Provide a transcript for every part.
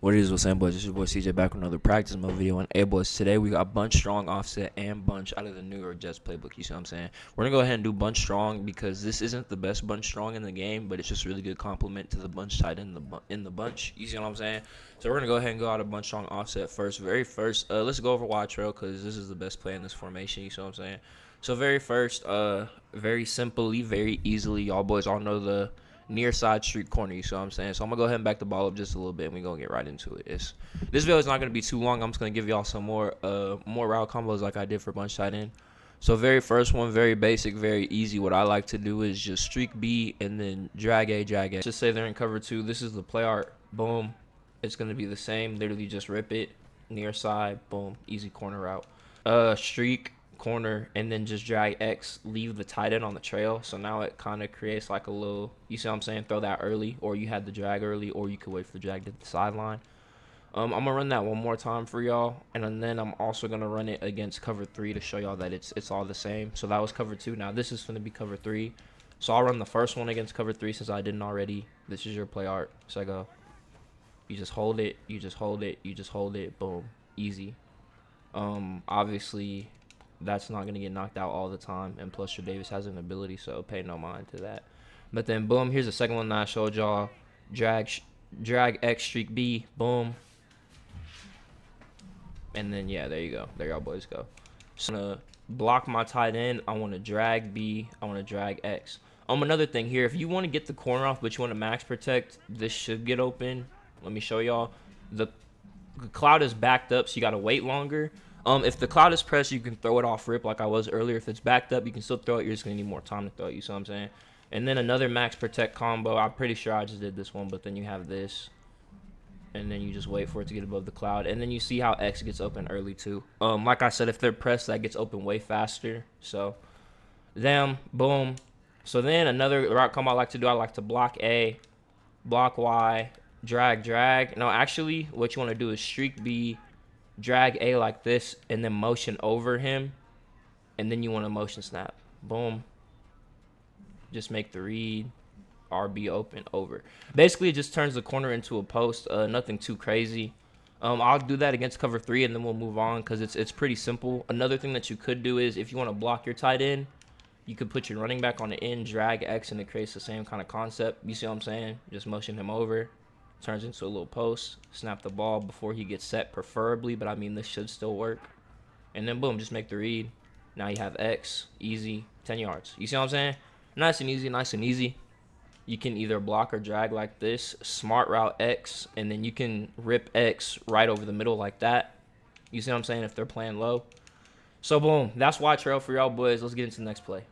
What it is, what's up, boys? This is your boy CJ back with another practice mode video. And hey, boys, today we got bunch strong offset and bunch out of the New York Jets playbook. You see what I'm saying? We're gonna go ahead and do bunch strong because this isn't the best bunch strong in the game, but it's just a really good complement to the bunch tight in the bunch. You see what I'm saying? So we're gonna go ahead and go out a bunch strong offset first. Very first, let's go over wide trail because this is the best play in this formation. You see what I'm saying? So very first, very simply, very easily, y'all boys all know the near side street corner, you see what I'm saying? So I'm gonna go ahead and back the ball up just a little bit and we're gonna get right into it. This video is not gonna be too long. I'm just gonna give y'all some more route combos like I did for bunch tight end. So very first one, very basic, very easy. What I like to do is just streak B and then drag A. Just say they're in cover 2. This is the play art. Boom. It's gonna be the same. Literally just rip it. Near side, boom, easy corner route. Streak, corner, and then just drag X, leave the tight end on the trail. So now it kind of creates like a little, you see what I'm saying, throw that early, or you had the drag early, or you could wait for the drag to the sideline. I'm gonna run that one more time for y'all, and then I'm also gonna run it against cover 3 to show y'all that it's all the same. So that was cover 2. Now this is gonna be cover 3. So I'll run the first one against cover 3 since I didn't already. This is your play art. So I go, you just hold it, you just hold it, you just hold it, boom, easy. Obviously that's not going to get knocked out all the time, and plus your Davis has an ability, so pay no mind to that. But then boom, here's the second one that I showed y'all. Drag X, streak B, boom, and then yeah, there you go, there y'all boys go. So I'm gonna block my tight end. I want to drag B, I want to drag X. Another thing here, if you want to get the corner off but you want to max protect, this should get open. Let me show y'all. The cloud is backed up, so you got to wait longer. If the cloud is pressed, you can throw it off rip like I was earlier. If it's backed up, you can still throw it. You're just going to need more time to throw it. You see what I'm saying? And then another max protect combo. I'm pretty sure I just did this one, but then you have this. And then you just wait for it to get above the cloud. And then you see how X gets open early too. Like I said, if they're pressed, that gets open way faster. So, them, boom. So then another route combo I like to do, I like to block A, block Y, drag. No, actually, what you want to do is streak B, drag A like this, and then motion over him, and then you want to motion snap. Boom. Just make the read, RB open, over. Basically, it just turns the corner into a post. Nothing too crazy. I'll do that against cover 3, and then we'll move on because it's pretty simple. Another thing that you could do is if you want to block your tight end, you could put your running back on the end, drag X, and it creates the same kind of concept. You see what I'm saying? Just motion him over. Turns into a little post, snap the ball before he gets set preferably, but I mean this should still work. And then boom, just make the read. Now you have X, easy, 10 yards. You see what I'm saying? Nice and easy, nice and easy. You can either block or drag like this, smart route X, and then you can rip X right over the middle like that. You see what I'm saying? If they're playing low. So boom, that's wide trail for y'all boys. Let's get into the next play.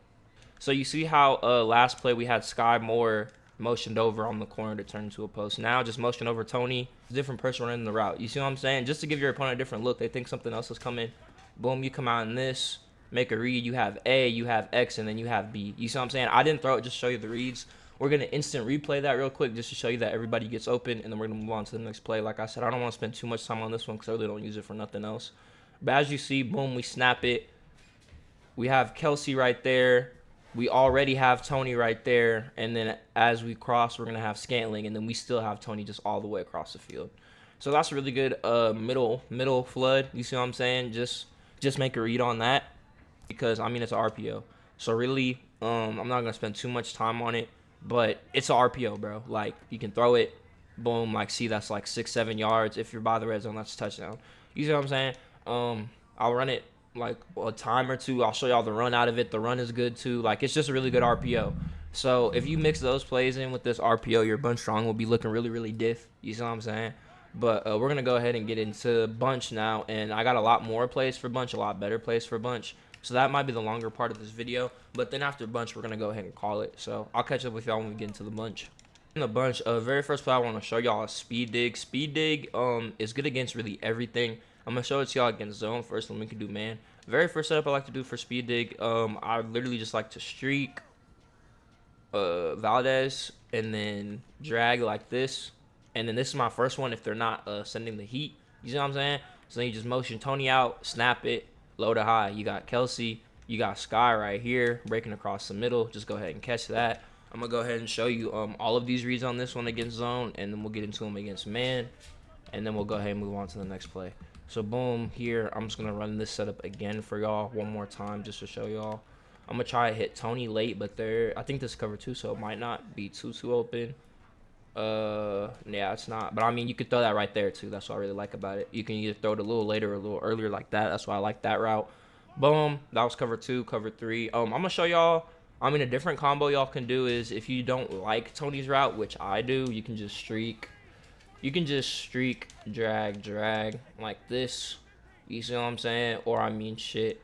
So you see how last play we had Sky Moore motioned over on the corner to turn into a post. Now just motion over Tony. Different person running the route. You see what I'm saying? Just to give your opponent a different look. They think something else is coming. Boom, you come out in this. Make a read. You have A, you have X, and then you have B. You see what I'm saying? I didn't throw it just to show you the reads. We're going to instant replay that real quick just to show you that everybody gets open, and then we're going to move on to the next play. Like I said, I don't want to spend too much time on this one because I really don't use it for nothing else. But as you see, boom, we snap it. We have Kelsey right there. We already have Tony right there, and then as we cross, we're going to have Scantling, and then we still have Tony just all the way across the field. So that's a really good middle flood. You see what I'm saying? Just make a read on that because, I mean, it's an RPO. So really, I'm not going to spend too much time on it, but it's an RPO, bro. Like, you can throw it, boom, like, see, that's like 6-7 yards. If you're by the red zone, that's a touchdown. You see what I'm saying? I'll run it like a time or two. I'll show y'all the run out of it. The run is good too. Like, it's just a really good RPO. So if you mix those plays in with this RPO, your bunch strong will be looking really, really diff. You see what I'm saying? But we're going to go ahead and get into bunch now. And I got a lot more plays for bunch, a lot better plays for bunch. So that might be the longer part of this video. But then after bunch, we're going to go ahead and call it. So I'll catch up with y'all when we get into the bunch. In the bunch, very first play I want to show y'all is speed dig. Speed dig is good against really everything. I'm going to show it to y'all against zone first, then we can do man. Very first setup I like to do for speed dig, I literally just like to streak Valdez and then drag like this. And then this is my first one if they're not sending the heat. You see what I'm saying? So then you just motion Tony out, snap it, low to high. You got Kelsey, you got Sky right here, breaking across the middle. Just go ahead and catch that. I'm going to go ahead and show you all of these reads on this one against zone, and then we'll get into them against man. and then we'll go ahead and move on to the next play. So boom, here I'm just gonna run this setup again for y'all one more time just to show y'all. I'm gonna try to hit Tony late, but I think this is cover 2, so it might not be too open. Yeah, it's not, but I mean you could throw that right there too. That's what I really like about it. You can either throw it a little later or a little earlier like that. That's why I like that route. Boom, that was cover 2. Cover 3, I'm gonna show y'all. I mean, a different combo y'all can do is, if you don't like Tony's route, which I do, you can just streak, drag like this. You see what I'm saying? Or I mean shit,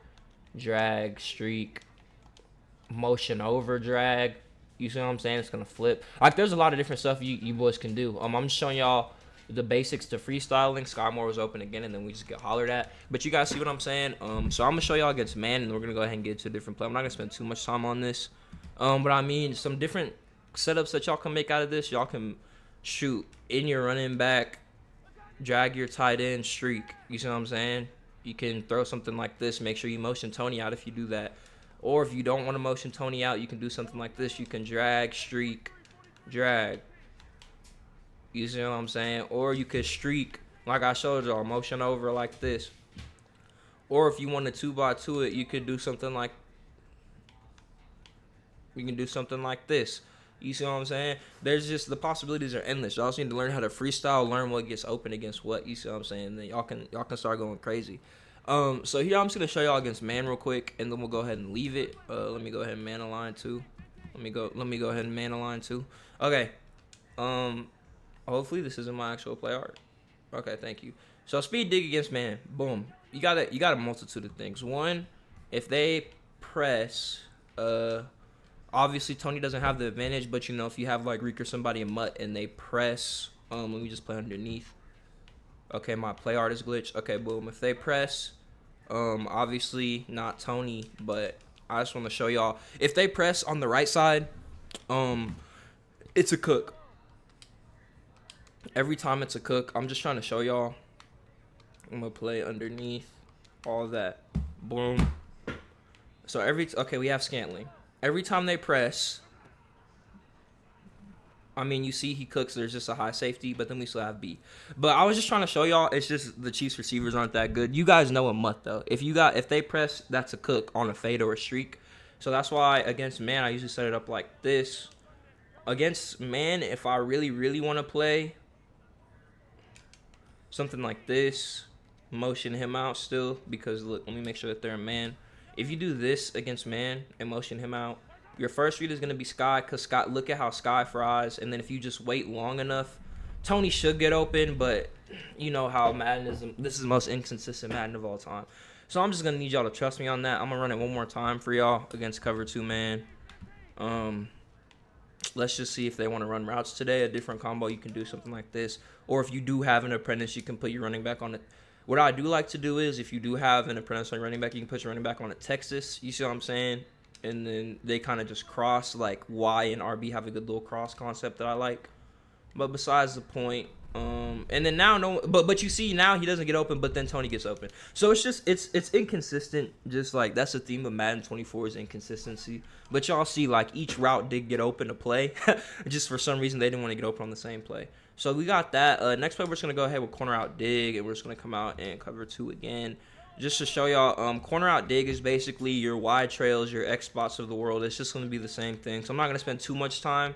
drag, streak, motion over, drag. You see what I'm saying? It's gonna flip. Like, there's a lot of different stuff you boys can do. I'm just showing y'all the basics to freestyling. Skymore was open again, and then we just get hollered at. But you guys see what I'm saying? So I'm gonna show y'all against man, and we're gonna go ahead and get to a different play. I'm not gonna spend too much time on this. But I mean, some different setups that y'all can make out of this. Y'all can shoot in your running back, drag your tight end, streak. You see what I'm saying? You can throw something like this. Make sure you motion Tony out if you do that. Or if you don't want to motion Tony out, you can do something like this. You can drag, streak, drag. You see what I'm saying? Or you could streak, like I showed y'all, motion over like this. Or if you want to 2x2 it, you could do something like, this. You see what I'm saying? There's just, the possibilities are endless. Y'all just need to learn how to freestyle, learn what gets open against what. You see what I'm saying? And then y'all can start going crazy. So here I'm just gonna show y'all against man real quick, and then we'll go ahead and leave it. Let me go ahead and man align 2. Let me go ahead and man align 2. Okay. Hopefully this isn't my actual play art. Okay, thank you. So speed dig against man. Boom. You got a multitude of things. One, if they press, obviously Tony doesn't have the advantage, but you know, if you have like Reek or somebody in Mutt and they press, let me just play underneath. Okay, my play art is glitched. Okay, boom. If they press, obviously not Tony, but I just want to show y'all. If they press on the right side, it's a cook. Every time it's a cook. I'm just trying to show y'all. I'm gonna play underneath, all that. Boom. So okay, we have Scantling. Every time they press, I mean, you see he cooks. There's just a high safety, but then we still have B. But I was just trying to show y'all. It's just the Chiefs receivers aren't that good. You guys know a Mutt though. If they press, that's a cook on a fade or a streak. So that's why against man, I usually set it up like this. Against man, if I really want to play something like this, motion him out still, because look, let me make sure that they're a man. If you do this against man and motion him out, your first read is going to be Sky, because Sky, look at how Sky fries. And then if you just wait long enough, Tony should get open, but you know how Madden is. This is the most inconsistent Madden of all time. So I'm just going to need y'all to trust me on that. I'm going to run it one more time for y'all against cover 2 man. Let's just see if they want to run routes today. A different combo, you can do something like this. Or if you do have an apprentice, you can put your running back on it. What I do like to do is, if you do have an apprentice on running back, you can put your running back on a Texas. You see what I'm saying? And then they kind of just cross, like Y and RB have a good little cross concept that I like. But besides the point, and then now but you see now he doesn't get open, but then Tony gets open. So it's just it's inconsistent. Just like that's the theme of Madden 24 is inconsistency. But y'all see like each route did get open to play. Just for some reason they didn't want to get open on the same play. So we got that. Next play we're just gonna go ahead with corner out dig, and we're just gonna come out and cover 2 again. Just to show y'all, corner out dig is basically your wide trails, your X spots of the world. It's just going to be the same thing. So I'm not going to spend too much time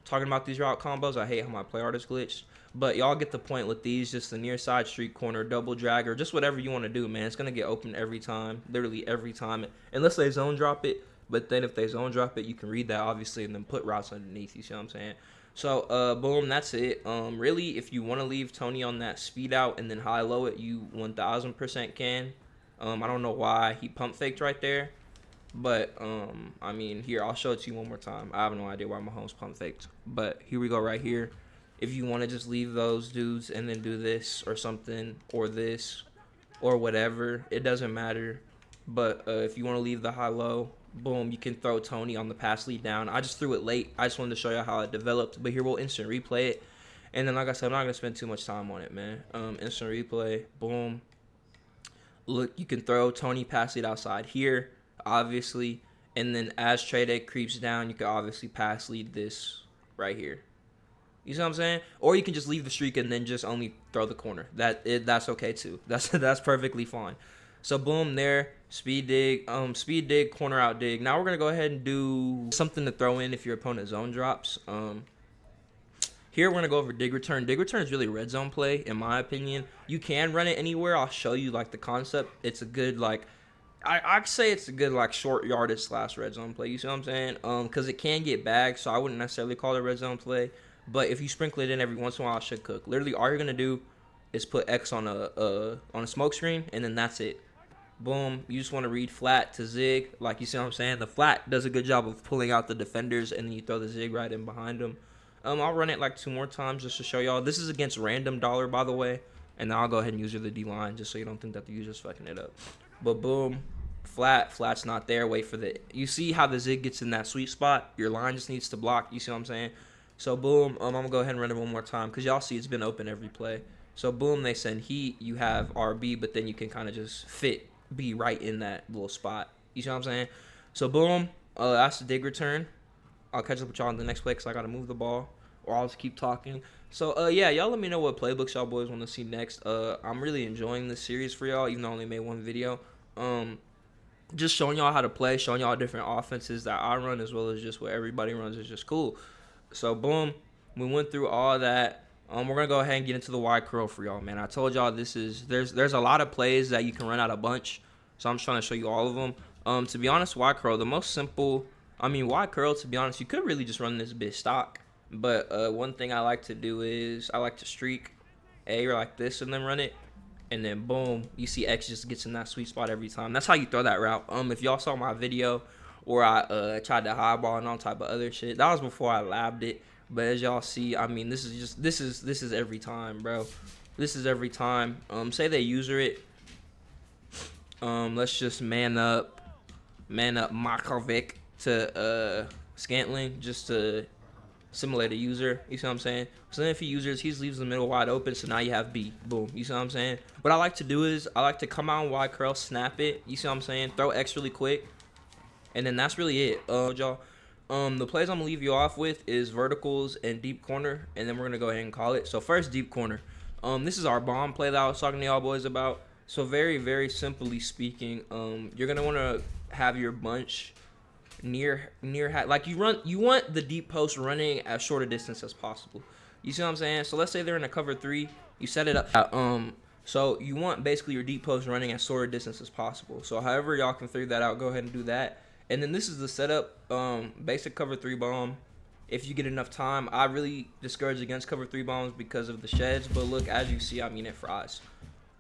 talking about these route combos. I hate how my play art is glitched. But y'all get the point with these. Just the near side streak corner, double dragger, just whatever you want to do, man. It's going to get open every time, literally every time. Unless they zone drop it. But then if they zone drop it, you can read that, obviously, and then put routes underneath. You see what I'm saying? So, boom, that's it. Really, if you want to leave Tony on that speed out and then high-low it, you 1,000% can. I don't know why he pump faked right there. But, I mean, here, I'll show it to you one more time. I have no idea why Mahomes pump faked. But here we go right here. If you want to just leave those dudes and then do this or something or this or whatever, it doesn't matter. But if you want to leave the high-low, boom, you can throw Tony on the pass lead down. I just threw it late. I just wanted to show you how it developed. But here we'll instant replay it. And then, like I said, I'm not going to spend too much time on it, man. Instant replay, boom. Look, you can throw Tony pass lead outside here, obviously. And then as trade egg creeps down, you can obviously pass lead this right here. You see what I'm saying? Or you can just leave the streak and then just only throw the corner. That's okay too. That's perfectly fine. So boom, there, speed dig, corner out dig. Now we're gonna go ahead and do something to throw in if your opponent zone drops. Here we're gonna go over dig return. Dig return is really red zone play, in my opinion. You can run it anywhere. I'll show you like the concept. It's a good like, I'd say it's a good like short yardage / red zone play. You see what I'm saying? Because it can get bagged, so I wouldn't necessarily call it red zone play. But if you sprinkle it in every once in a while, it should cook. Literally, all you're gonna do is put X on a smoke screen, and then that's it. Boom. You just want to read flat to zig, like you see what I'm saying. The flat does a good job of pulling out the defenders, and then you throw the zig right in behind them. I'll run it like 2 more times just to show y'all. This is against random dollar, by the way, and then I'll go ahead and use the D line just so you don't think that the user's fucking it up. But boom, flat's not there. Wait for the. You see how the zig gets in that sweet spot? Your line just needs to block. You see what I'm saying? So boom, I'm gonna go ahead and run it one more time because y'all see it's been open every play. So boom, they send heat. You have RB, but then you can kind of just fit B right in that little spot. You see what I'm saying? So boom, that's the dig return. I'll catch up with y'all in the next play because I gotta move the ball, or I'll just keep talking. So yeah, y'all let me know what playbooks y'all boys want to see next. I'm really enjoying this series for y'all, even though I only made 1 video. Just showing y'all how to play, showing y'all different offenses that I run as well as just what everybody runs is just cool. So boom, we went through all that. We're gonna go ahead and get into the wide curl for y'all, man. I told y'all there's a lot of plays that you can run out a bunch, so I'm just trying to show you all of them. To be honest, wide curl, the most simple. Wide curl, to be honest, you could really just run this bit stock. But one thing I like to do is I like to streak A or like this and then run it. And then boom, you see X just gets in that sweet spot every time. That's how you throw that route. If y'all saw my video where I tried to highball and all type of other shit, that was before I labbed it. But as y'all see, this is every time, bro. This is every time. Say they user it. Let's just man up Markovic to Scantling just to simulate a user. You see what I'm saying? So then if he uses, he leaves the middle wide open, so now you have B. Boom. You see what I'm saying? What I like to do is I like to come out wide curl, snap it. You see what I'm saying? Throw X really quick. And then that's really it. Y'all. The plays I'm gonna leave you off with is verticals and deep corner, and then we're gonna go ahead and call it. So first, deep corner. This is our bomb play that I was talking to y'all boys about. So very, very simply speaking, you're gonna want to have your bunch near like you want the deep post running as short a distance as possible. You see what I'm saying? So let's say they're in a cover 3, you set it up. So you want basically your deep post running as short a distance as possible. So however y'all can figure that out, go ahead and do that. And then this is the setup, basic cover 3 bomb. If you get enough time, I really discourage against cover 3 bombs because of the sheds. But look, as you see, it fries.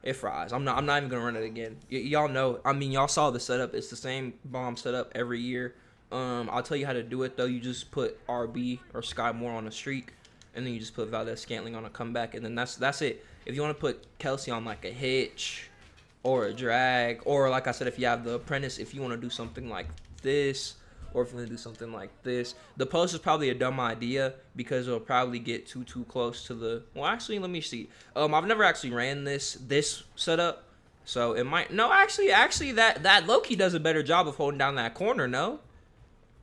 It fries. I'm not even gonna run it again. Y'all know. Y'all saw the setup. It's the same bomb setup every year. I'll tell you how to do it though. You just put RB or Sky Moore on a streak, and then you just put Valdez Scantling on a comeback, and then that's it. If you want to put Kelsey on like a hitch or a drag, or like I said, if you have the apprentice, if you want to do something like this, or if you want to do something like this, the post is probably a dumb idea because it'll probably get too close to the. Well, actually, let me see. I've never actually ran this setup, so it might. No, actually, that Loki does a better job of holding down that corner. No.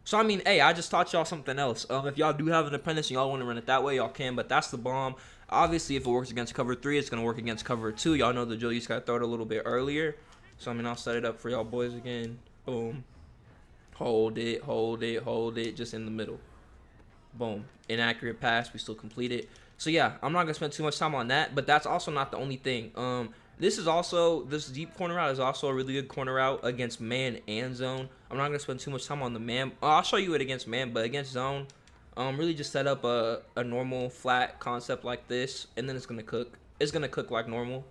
So, hey, I just taught y'all something else. If y'all do have an apprentice and y'all want to run it that way, y'all can, but that's the bomb. Obviously, if it works against cover 3, it's going to work against cover 2. Y'all know the drill. You just got to throw it a little bit earlier. So, I'll set it up for y'all boys again. Boom. Hold it, just in the middle. Boom. Inaccurate pass, we still complete it. So, yeah, I'm not going to spend too much time on that, but that's also not the only thing. This deep corner route is also a really good corner route against man and zone. I'm not going to spend too much time on the man. I'll show you it against man, but against zone, really just set up a normal flat concept like this, and then it's going to cook. It's going to cook like normal.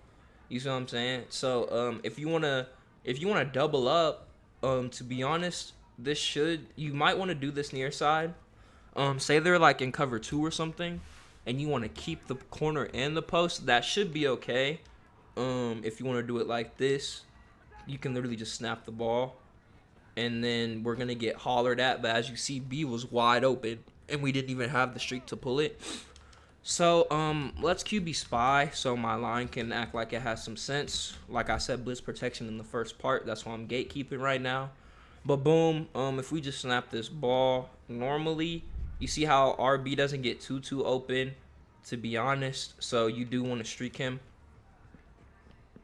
You see what I'm saying? So, if you want to double up, to be honest, you might want to do this near side. Say they're like in cover 2 or something, and you want to keep the corner and the post, that should be okay. If you want to do it like this, you can literally just snap the ball, and then we're gonna get hollered at. But as you see, B was wide open, and we didn't even have the streak to pull it. So let's QB spy so my line can act like it has some sense. Like I said, blitz protection in the first part. That's why I'm gatekeeping right now. But boom, if we just snap this ball normally, You see how RB doesn't get too open, to be honest. So you do want to streak him.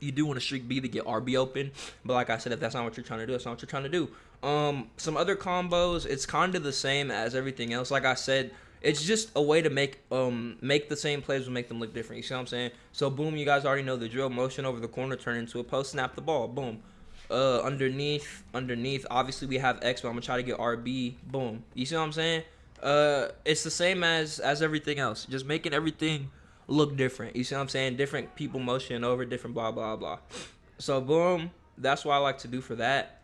You do want to streak B to get RB open. But like I said, if that's not what you're trying to do, that's not what you're trying to do. Some other combos, it's kind of the same as everything else. Like I said, it's just a way to make the same plays will make them look different. You see what I'm saying? So boom, you guys already know the drill. Motion over the corner, turn into a post, snap the ball. Boom. Underneath. Obviously we have X, but I'm gonna try to get RB. Boom. You see what I'm saying? It's the same as everything else. Just making everything look different. You see what I'm saying? Different people motion over, different blah blah blah. So boom, that's what I like to do for that.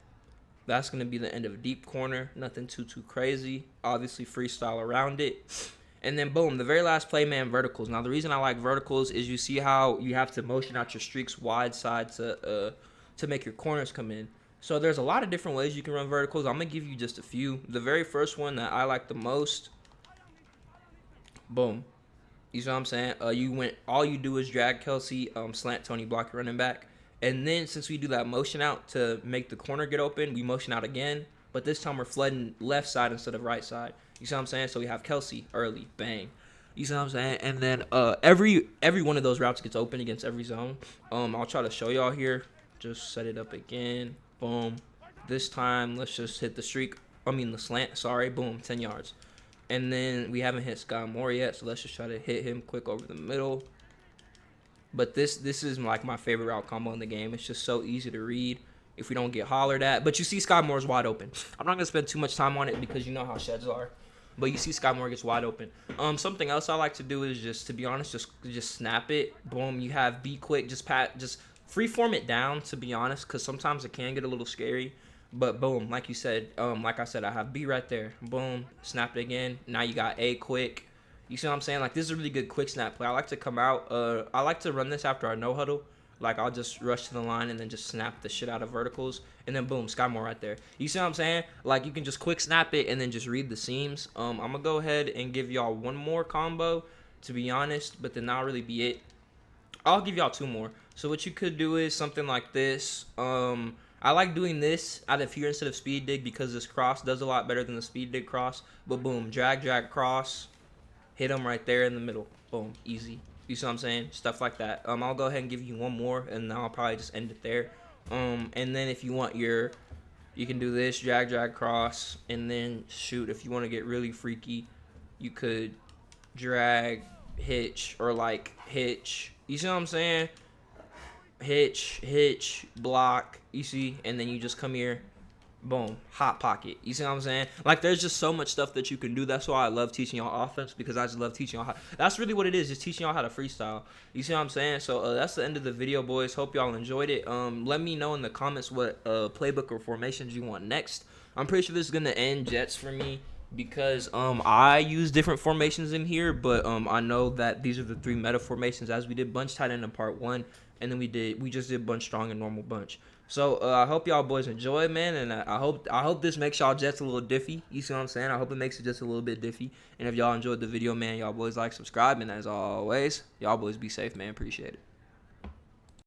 That's gonna be the end of deep corner. Nothing too crazy. Obviously freestyle around it. And then boom, the very last play, man, verticals. Now the reason I like verticals is you see how you have to motion out your streaks wide side to make your corners come in. So there's a lot of different ways you can run verticals. I'm gonna give you just a few. The very first one that I like the most, boom. You see what I'm saying? All you do is drag Kelsey, slant Tony, block your running back. And then since we do that motion out to make the corner get open, we motion out again. But this time we're flooding left side instead of right side. You see what I'm saying? So we have Kelsey early, bang. You see what I'm saying? And then every one of those routes gets open against every zone. I'll try to show y'all here. Just set it up again. Boom. This time let's just hit the slant. Sorry. Boom. 10 yards. And then we haven't hit Sky Moore yet, so let's just try to hit him quick over the middle. But this is like my favorite route combo in the game. It's just so easy to read if we don't get hollered at. But you see Sky Moore's wide open. I'm not going to spend too much time on it because you know how sheds are. But you see Sky Moore gets wide open. Something else I like to do is just, to be honest, just snap it. Boom. You have be quick. Just freeform it down, to be honest, because sometimes it can get a little scary. But boom, like you said, like I said, I have B right there. Boom, snap it again. Now you got A quick. You see what I'm saying? Like, this is a really good quick snap play. I like to come out. I like to run this after our no huddle. Like, I'll just rush to the line and then just snap the shit out of verticals. And then boom, Sky Moore right there. You see what I'm saying? Like, you can just quick snap it and then just read the seams. I'm going to go ahead and give y'all one more combo, to be honest. But then that'll really be it. I'll give y'all two more. So what you could do is something like this. I like doing this out of here instead of speed dig because this cross does a lot better than the speed dig cross. But boom, drag, cross, hit them right there in the middle. Boom, easy. You see what I'm saying? Stuff like that. I'll go ahead and give you one more, and then I'll probably just end it there. And then if you want you can do this, drag, cross, and then shoot. If you want to get really freaky, you could drag, hitch, or like hitch. You see what I'm saying? Hitch, block, you see, and then you just come here, boom, hot pocket. You see what I'm saying? Like, there's just so much stuff that you can do. That's why I love teaching y'all offense, because I just love teaching y'all that's really what it is, just teaching y'all how to freestyle. You see what I'm saying? So that's the end of the video, boys. Hope y'all enjoyed it. Let me know in the comments what playbook or formations you want next. I'm pretty sure this is gonna end Jets for me, because I use different formations in here, but I know that these are the 3 meta formations, as we did bunch tight end in part 1. And then we just did bunch strong and normal bunch. So I hope y'all boys enjoy, man, and I hope this makes y'all Jets a little diffy. You see what I'm saying? I hope it makes it just a little bit diffy. And if y'all enjoyed the video, man, y'all boys like, subscribe, and as always, y'all boys be safe, man. Appreciate it.